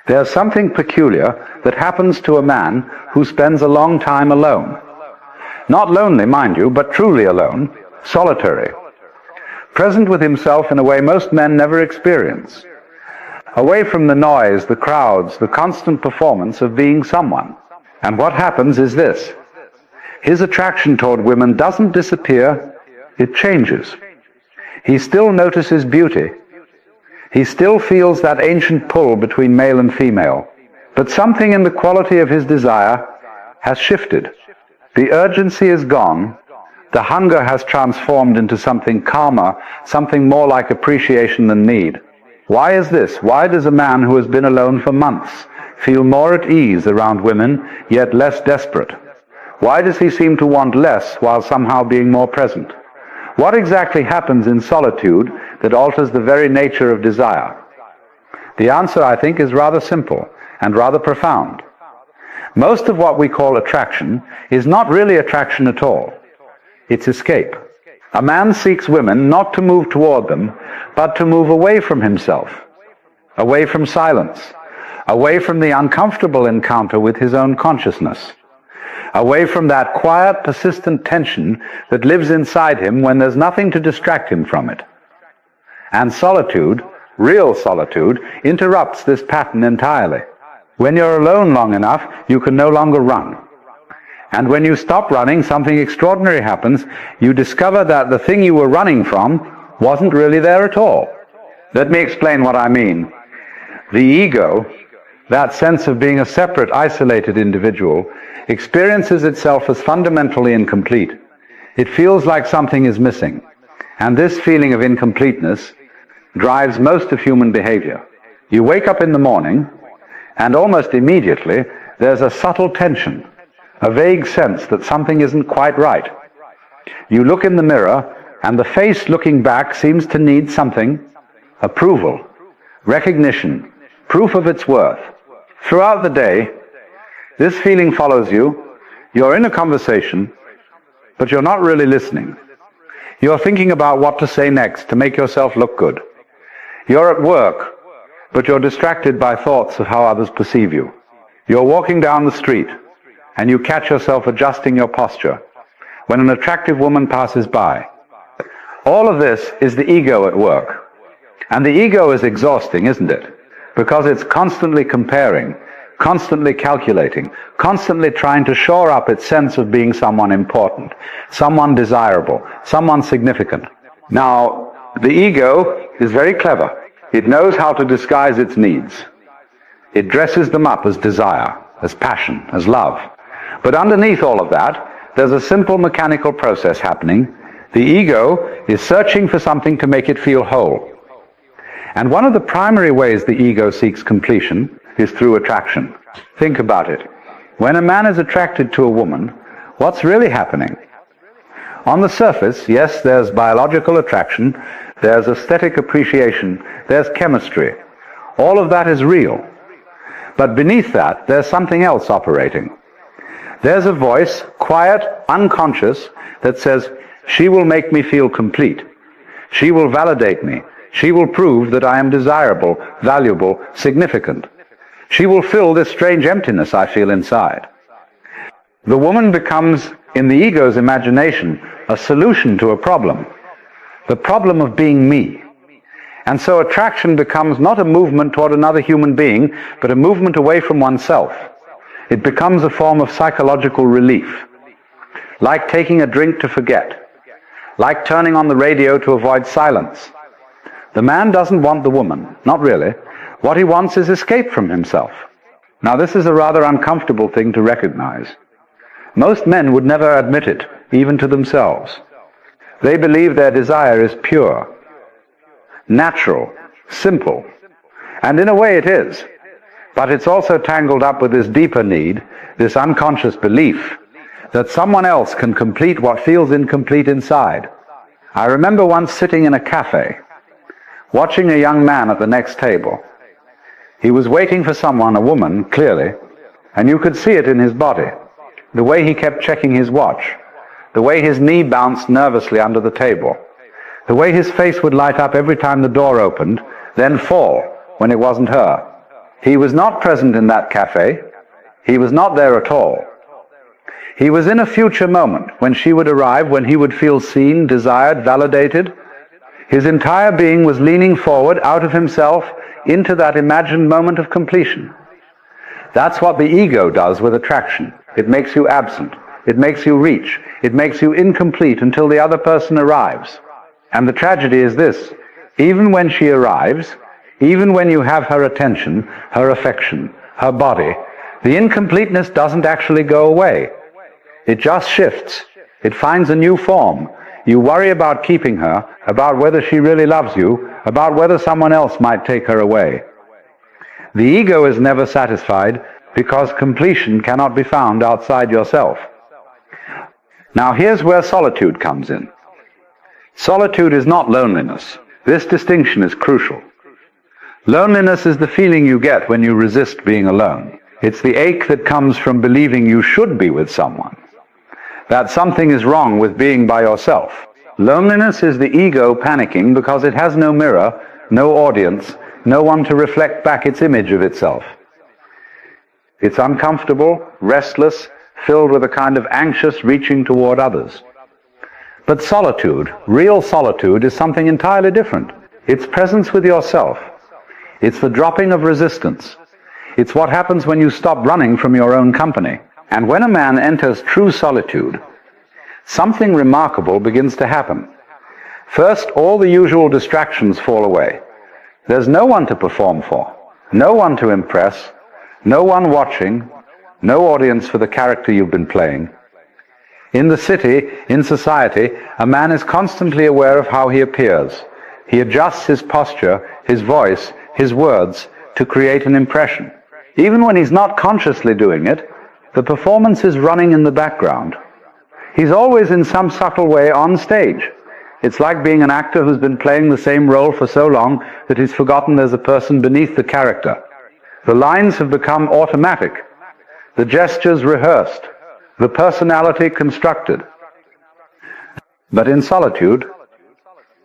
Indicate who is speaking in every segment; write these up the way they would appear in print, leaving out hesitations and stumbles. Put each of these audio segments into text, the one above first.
Speaker 1: There's something peculiar that happens to a man who spends a long time alone. Not lonely, mind you, but truly alone, solitary. Present with himself in a way most men never experience. Away from the noise, the crowds, the constant performance of being someone. And what happens is this. His attraction toward women doesn't disappear, it changes. He still notices beauty. He still feels that ancient pull between male and female. But something in the quality of his desire has shifted. The urgency is gone. The hunger has transformed into something calmer, something more like appreciation than need. Why is this? Why does a man who has been alone for months feel more at ease around women, yet less desperate? Why does he seem to want less while somehow being more present? What exactly happens in solitude that alters the very nature of desire? The answer, I think, is rather simple and rather profound. Most of what we call attraction is not really attraction at all. It's escape. A man seeks women not to move toward them, but to move away from himself, away from silence, away from the uncomfortable encounter with his own consciousness, away from that quiet, persistent tension that lives inside him when there's nothing to distract him from it. And solitude, real solitude, interrupts this pattern entirely. When you're alone long enough, you can no longer run. And when you stop running, something extraordinary happens. You discover that the thing you were running from wasn't really there at all. Let me explain what I mean. The ego, that sense of being a separate, isolated individual, experiences itself as fundamentally incomplete. It feels like something is missing. And this feeling of incompleteness drives most of human behavior. You wake up in the morning, and almost immediately there's a subtle tension, a vague sense that something isn't quite right. You look in the mirror, and the face looking back seems to need something: approval, recognition, proof of its worth. Throughout the day, this feeling follows you. You're in a conversation, but you're not really listening. You're thinking about what to say next to make yourself look good. You're at work, but you're distracted by thoughts of how others perceive you. You're walking down the street, and you catch yourself adjusting your posture when an attractive woman passes by. All of this is the ego at work. And the ego is exhausting, isn't it? Because it's constantly comparing, constantly calculating, constantly trying to shore up its sense of being someone important, someone desirable, someone significant. Now, the ego is very clever. It knows how to disguise its needs. It dresses them up as desire, as passion, as love. But underneath all of that, there's a simple mechanical process happening. The ego is searching for something to make it feel whole. And one of the primary ways the ego seeks completion is through attraction. Think about it. When a man is attracted to a woman, what's really happening? On the surface, yes, there's biological attraction, there's aesthetic appreciation, there's chemistry. All of that is real. But beneath that, there's something else operating. There's a voice, quiet, unconscious, that says, she will make me feel complete. She will validate me. She will prove that I am desirable, valuable, significant. She will fill this strange emptiness I feel inside. The woman becomes, in the ego's imagination, a solution to a problem. The problem of being me. And so attraction becomes not a movement toward another human being, but a movement away from oneself. It becomes a form of psychological relief. Like taking a drink to forget. Like turning on the radio to avoid silence. The man doesn't want the woman, not really. What he wants is escape from himself. Now this is a rather uncomfortable thing to recognize. Most men would never admit it, even to themselves. They believe their desire is pure, natural, simple. And in a way it is. But it's also tangled up with this deeper need, this unconscious belief that someone else can complete what feels incomplete inside. I remember once sitting in a cafe, watching a young man at the next table. He was waiting for someone, a woman, clearly, and you could see it in his body. The way he kept checking his watch, the way his knee bounced nervously under the table, the way his face would light up every time the door opened, then fall when it wasn't her. He was not present in that cafe. He was not there at all. He was in a future moment when she would arrive, when he would feel seen, desired, validated. His entire being was leaning forward out of himself into that imagined moment of completion. That's what the ego does with attraction. It makes you absent. It makes you reach. It makes you incomplete until the other person arrives. And the tragedy is this: even when she arrives, even when you have her attention, her affection, her body, the incompleteness doesn't actually go away. It just shifts. It finds a new form. You worry about keeping her, about whether she really loves you, about whether someone else might take her away. The ego is never satisfied because completion cannot be found outside yourself. Now here's where solitude comes in. Solitude is not loneliness. This distinction is crucial. Loneliness is the feeling you get when you resist being alone. It's the ache that comes from believing you should be with someone, that something is wrong with being by yourself. Loneliness is the ego panicking because it has no mirror, no audience, no one to reflect back its image of itself. It's uncomfortable, restless, filled with a kind of anxious reaching toward others. But solitude, real solitude, is something entirely different. It's presence with yourself. It's the dropping of resistance. It's what happens when you stop running from your own company. And when a man enters true solitude, something remarkable begins to happen. First, all the usual distractions fall away. There's no one to perform for, no one to impress, no one watching, no audience for the character you've been playing. In the city, in society, a man is constantly aware of how he appears. He adjusts his posture, his voice, his words to create an impression. Even when he's not consciously doing it, the performance is running in the background. He's always in some subtle way on stage. It's like being an actor who's been playing the same role for so long that he's forgotten there's a person beneath the character. The lines have become automatic, the gestures rehearsed, the personality constructed. But in solitude,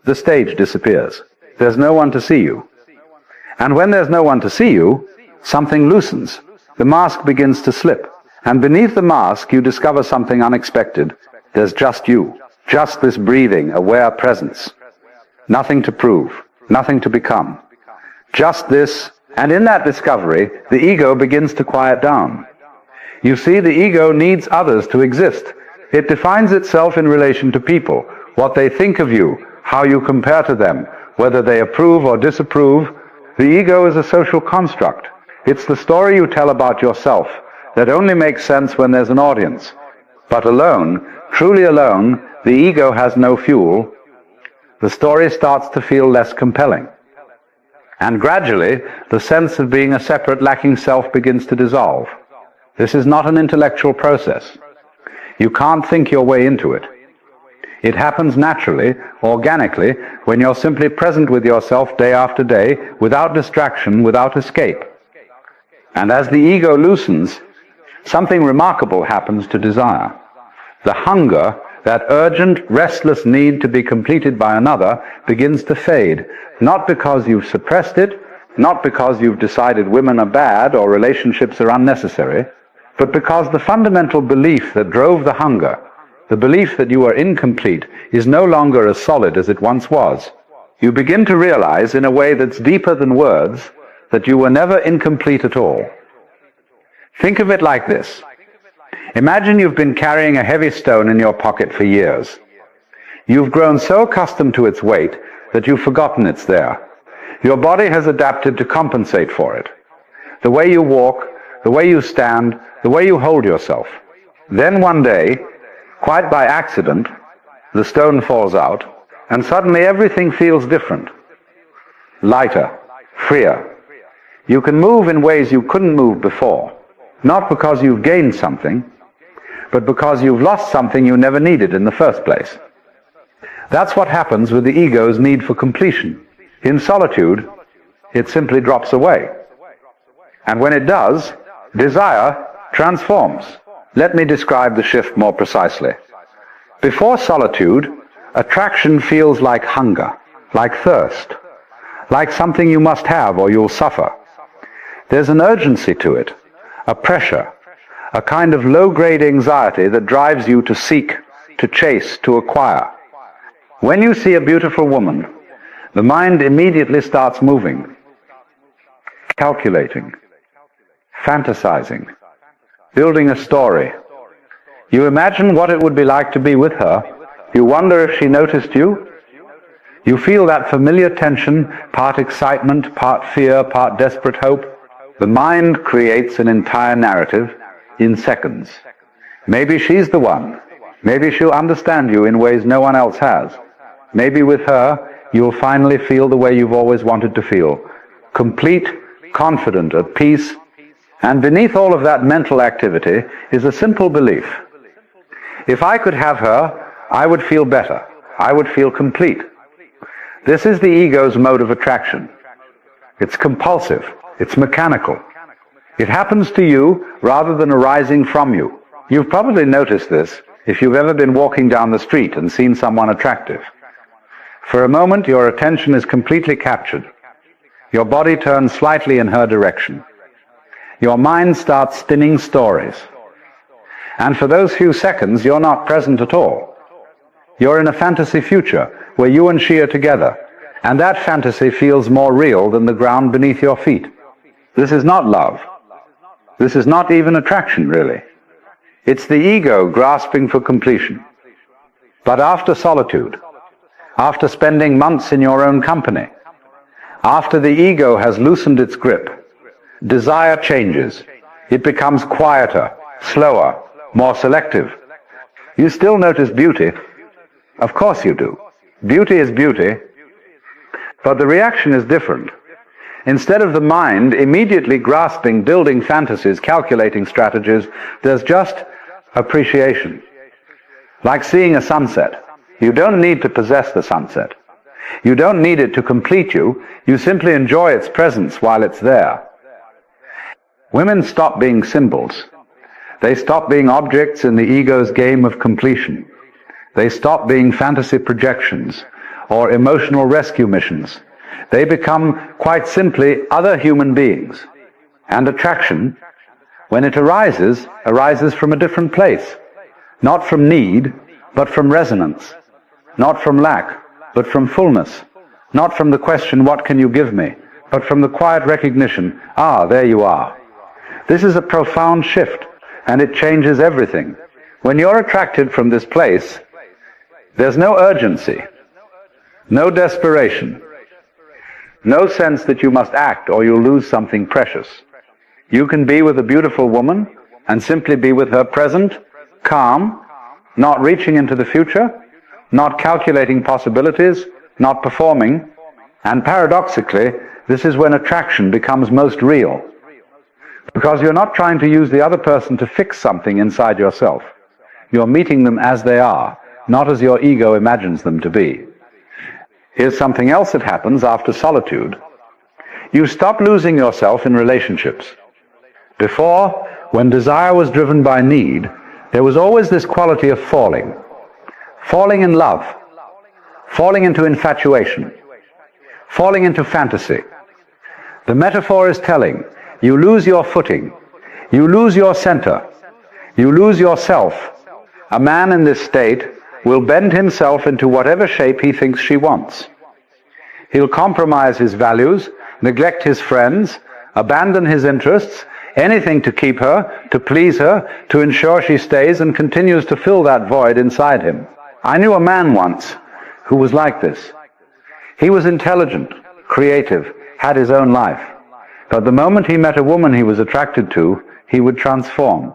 Speaker 1: the stage disappears. There's no one to see you. And when there's no one to see you, something loosens. The mask begins to slip. And beneath the mask, you discover something unexpected. There's just you. Just this breathing, aware presence. Nothing to prove. Nothing to become. Just this. And in that discovery, the ego begins to quiet down. You see, the ego needs others to exist. It defines itself in relation to people, what they think of you, how you compare to them, whether they approve or disapprove. The ego is a social construct. It's the story you tell about yourself that only makes sense when there's an audience. But alone, truly alone, the ego has no fuel. The story starts to feel less compelling. And gradually, the sense of being a separate, lacking self begins to dissolve. This is not an intellectual process. You can't think your way into it. It happens naturally, organically, when you're simply present with yourself day after day, without distraction, without escape. And as the ego loosens, something remarkable happens to desire. The hunger, that urgent, restless need to be completed by another, begins to fade, not because you've suppressed it, not because you've decided women are bad or relationships are unnecessary, but because the fundamental belief that drove the hunger, the belief that you are incomplete, is no longer as solid as it once was. You begin to realize, in a way that's deeper than words, that you were never incomplete at all. Think of it like this. Imagine you've been carrying a heavy stone in your pocket for years. You've grown so accustomed to its weight that you've forgotten it's there. Your body has adapted to compensate for it. The way you walk, the way you stand, the way you hold yourself. Then one day, quite by accident, the stone falls out, and suddenly everything feels different. Lighter, freer. You can move in ways you couldn't move before, not because you've gained something, but because you've lost something you never needed in the first place. That's what happens with the ego's need for completion. In solitude, it simply drops away. And when it does, desire transforms. Let me describe the shift more precisely. Before solitude, attraction feels like hunger, like thirst, like something you must have or you'll suffer. There's an urgency to it, a pressure, a kind of low-grade anxiety that drives you to seek, to chase, to acquire. When you see a beautiful woman, the mind immediately starts moving, calculating, fantasizing, building a story. You imagine what it would be like to be with her. You wonder if she noticed you. You feel that familiar tension, part excitement, part fear, part desperate hope. The mind creates an entire narrative in seconds. Maybe she's the one. Maybe she'll understand you in ways no one else has. Maybe with her, you'll finally feel the way you've always wanted to feel. Complete, confident, at peace. And beneath all of that mental activity is a simple belief. If I could have her, I would feel better. I would feel complete. This is the ego's mode of attraction. It's compulsive. It's mechanical. It happens to you rather than arising from you. You've probably noticed this if you've ever been walking down the street and seen someone attractive. For a moment, your attention is completely captured. Your body turns slightly in her direction. Your mind starts spinning stories. And for those few seconds, you're not present at all. You're in a fantasy future where you and she are together, and that fantasy feels more real than the ground beneath your feet. This is not love. This is not even attraction, really. It's the ego grasping for completion. But after solitude, after spending months in your own company, after the ego has loosened its grip, desire changes. It becomes quieter, slower, more selective. You still notice beauty. Of course you do. Beauty is beauty, but the reaction is different. Instead of the mind immediately grasping, building fantasies, calculating strategies, there's just appreciation. Like seeing a sunset. You don't need to possess the sunset. You don't need it to complete you. You simply enjoy its presence while it's there. Women stop being symbols. They stop being objects in the ego's game of completion. They stop being fantasy projections or emotional rescue missions. They become, quite simply, other human beings. And attraction, when it arises from a different place. Not from need, but from resonance. Not from lack, but from fullness. Not from the question, what can you give me? But from the quiet recognition, there you are. This is a profound shift, and it changes everything. When you're attracted from this place, there's no urgency, no desperation, no sense that you must act or you'll lose something precious. You can be with a beautiful woman and simply be with her present, calm, not reaching into the future, not calculating possibilities, not performing, and paradoxically, this is when attraction becomes most real. Because you're not trying to use the other person to fix something inside yourself. You're meeting them as they are, not as your ego imagines them to be. Here's something else that happens after solitude. You stop losing yourself in relationships. Before, when desire was driven by need, there was always this quality of falling. Falling in love. Falling into infatuation. Falling into fantasy. The metaphor is telling. You lose your footing. You lose your center. You lose yourself. A man in this state will bend himself into whatever shape he thinks she wants. He'll compromise his values, neglect his friends, abandon his interests, anything to keep her, to please her, to ensure she stays and continues to fill that void inside him. I knew a man once who was like this. He was intelligent, creative, had his own life. But the moment he met a woman he was attracted to, he would transform.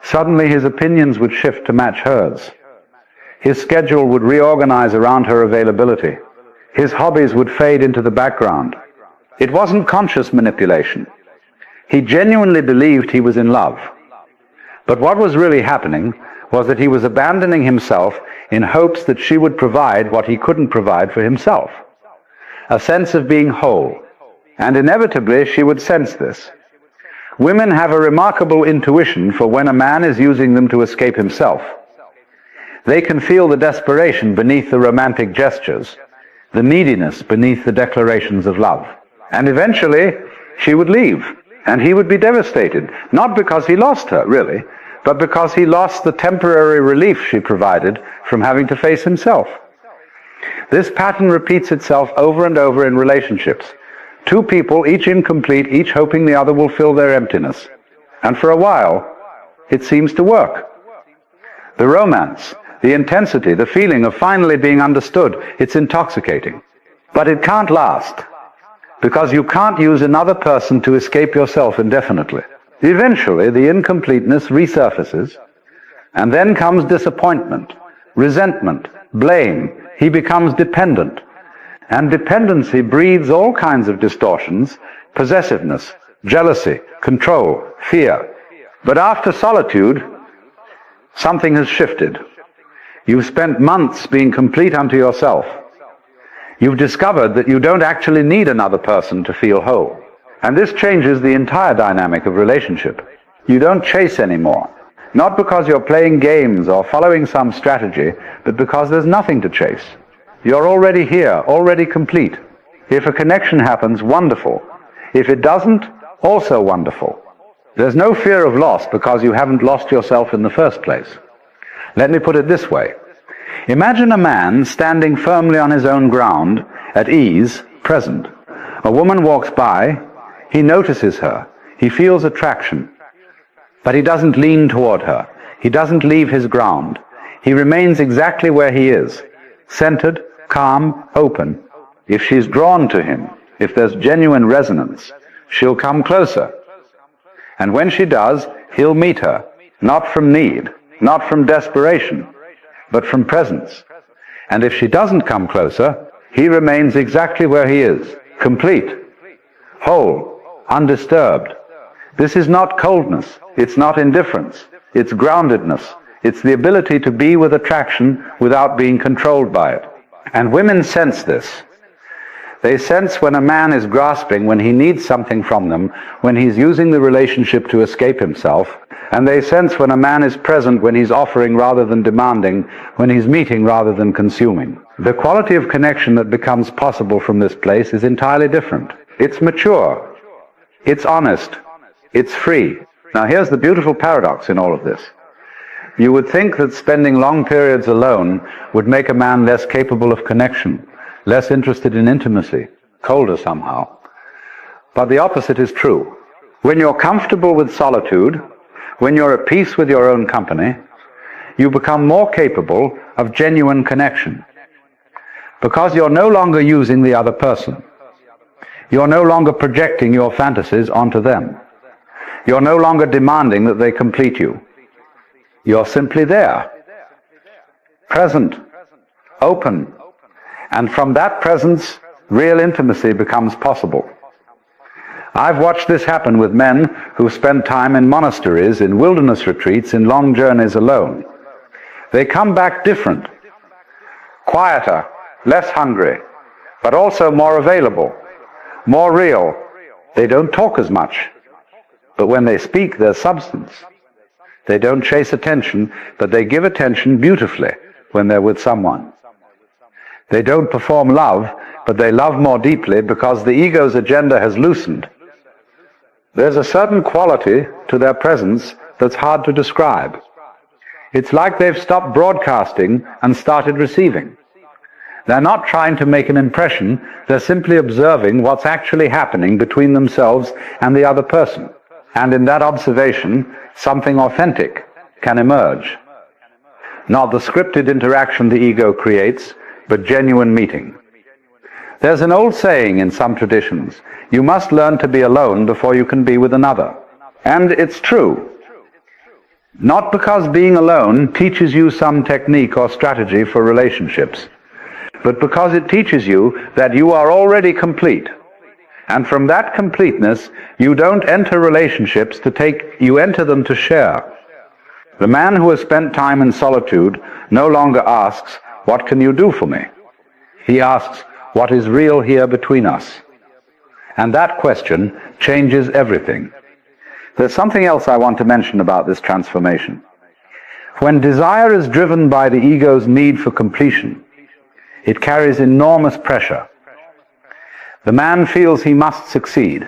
Speaker 1: Suddenly his opinions would shift to match hers. His schedule would reorganize around her availability. His hobbies would fade into the background. It wasn't conscious manipulation. He genuinely believed he was in love. But what was really happening was that he was abandoning himself in hopes that she would provide what he couldn't provide for himself. A sense of being whole. And inevitably she would sense this. Women have a remarkable intuition for when a man is using them to escape himself. They can feel the desperation beneath the romantic gestures, the neediness beneath the declarations of love. And eventually, she would leave. And he would be devastated, not because he lost her, really, but because he lost the temporary relief she provided from having to face himself. This pattern repeats itself over and over in relationships. Two people, each incomplete, each hoping the other will fill their emptiness. And for a while, it seems to work. The romance, the intensity, the feeling of finally being understood, it's intoxicating. But it can't last, because you can't use another person to escape yourself indefinitely. Eventually, the incompleteness resurfaces, and then comes disappointment, resentment, blame. He becomes dependent. And dependency breeds all kinds of distortions, possessiveness, jealousy, control, fear. But after solitude, something has shifted. You've spent months being complete unto yourself. You've discovered that you don't actually need another person to feel whole. And this changes the entire dynamic of relationship. You don't chase anymore. Not because you're playing games or following some strategy, but because there's nothing to chase. You're already here, already complete. If a connection happens, wonderful. If it doesn't, also wonderful. There's no fear of loss because you haven't lost yourself in the first place. Let me put it this way. Imagine a man standing firmly on his own ground, at ease, present. A woman walks by, he notices her, he feels attraction, but he doesn't lean toward her. He doesn't leave his ground. He remains exactly where he is, centered, calm, open. If she's drawn to him, if there's genuine resonance, she'll come closer. And when she does, he'll meet her, not from need, not from desperation, but from presence. And if she doesn't come closer, he remains exactly where he is, complete, whole, undisturbed. This is not coldness, it's not indifference, it's groundedness. It's the ability to be with attraction without being controlled by it. And women sense this. They sense when a man is grasping, when he needs something from them, when he's using the relationship to escape himself. And they sense when a man is present, when he's offering rather than demanding, when he's meeting rather than consuming. The quality of connection that becomes possible from this place is entirely different. It's mature. It's honest. It's free. Now here's the beautiful paradox in all of this. You would think that spending long periods alone would make a man less capable of connection, less interested in intimacy, colder somehow. But the opposite is true. When you're comfortable with solitude, when you're at peace with your own company, you become more capable of genuine connection. Because you're no longer using the other person. You're no longer projecting your fantasies onto them. You're no longer demanding that they complete you. You're simply there, present, open, and from that presence, real intimacy becomes possible. I've watched this happen with men who spent time in monasteries, in wilderness retreats, in long journeys alone. They come back different, quieter, less hungry, but also more available, more real. They don't talk as much, but when they speak, there's substance. They don't chase attention, but they give attention beautifully when they're with someone. They don't perform love, but they love more deeply because the ego's agenda has loosened. There's a certain quality to their presence that's hard to describe. It's like they've stopped broadcasting and started receiving. They're not trying to make an impression, they're simply observing what's actually happening between themselves and the other person. And in that observation, something authentic can emerge. Not the scripted interaction the ego creates, but genuine meeting. There's an old saying in some traditions, you must learn to be alone before you can be with another. And it's true. Not because being alone teaches you some technique or strategy for relationships, but because it teaches you that you are already complete. And from that completeness, you don't enter relationships to take, you enter them to share. The man who has spent time in solitude no longer asks, what can you do for me? He asks, what is real here between us? And that question changes everything. There's something else I want to mention about this transformation. When desire is driven by the ego's need for completion, it carries enormous pressure. The man feels he must succeed.